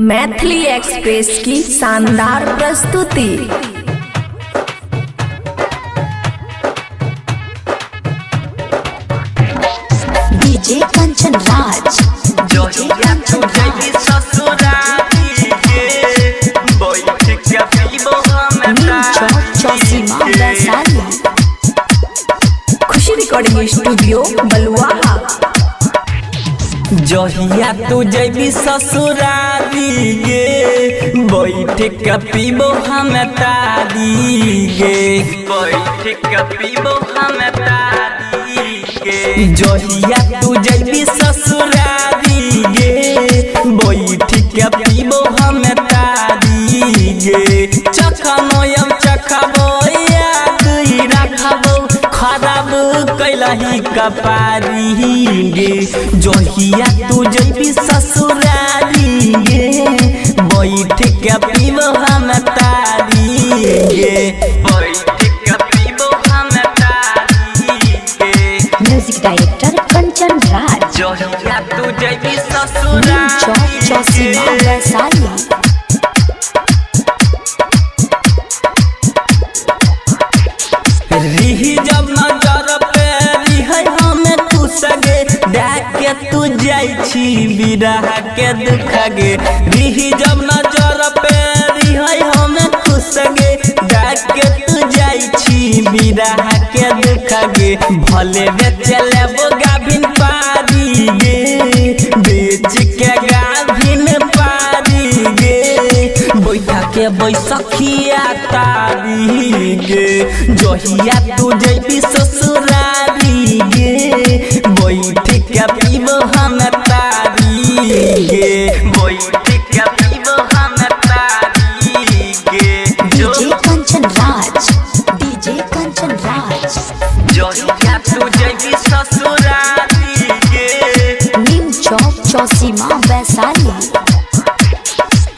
Maithili express की शानदार प्रस्तुति। डीजे कंचन राज खुशी रिकॉर्डिंग स्टूडियो बलुआहा। जहिया तू जैबी ससुराली गे बैठ के पीबो हम तारी गे बैठ के पीबो हम तारी गे। जहिया तू जैबी ससुराली गे बैठ के पीबो हम तारी गे। चखनो चखबो याद रखबो खराब कैलही कपारी गे। जहिया तू जैबी ससुराली गे बैठ के पीबो हम तारी गे बैठ के पीबो हम तारी गे। म्यूजिक डायरेक्टर कंचन राज जहिया तू जैबी ससुराली चौसीमा वैशाली। रिही जब नजर पे रिहै हमें तू सगे डाक के तू जाई छी बिरह के दुख गे। रिही जब नजर पे रिहै हमें तू सगे डाक के तू जाई छी बिरह के दुख गे। भले बेचले वो गाभिन पारी गे बेच के गाभिन पारी गे। बैठा के बैसखिया तारी गे। जहिया तू जैबी ससुराली गे बैठ के पीबो हम तारी गे बैठ के पीबो हम तारी गे। DJ Kanchan Raj DJ Kanchan Raj. जहिया तू जैबी ससुराली गे नीम चौक चौसीमा वैशाली।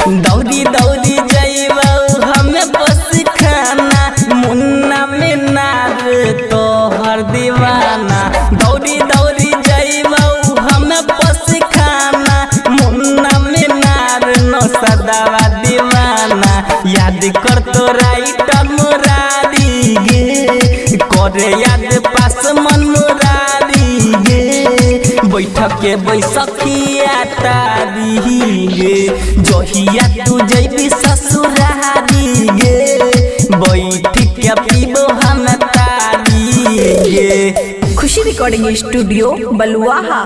दौड़ी दौड़ी जैबौ हमें बस खाना मुन्ना में नार तोहर दीवाना। दौड़ी दौड़ी जैबौ हमें बस खाना मुन्ना में नार न सदावा दीवाना। याद कर तो राइटर मुरारी गे करे याद पास मन मुरारी गे। बैठ के बैसखिया तारी गे। जहिया तू जैबी ससुरारी गे बैठ के पीबो हम तारी गे। खुशी रिकॉर्डिंग स्टूडियो बलुआहा।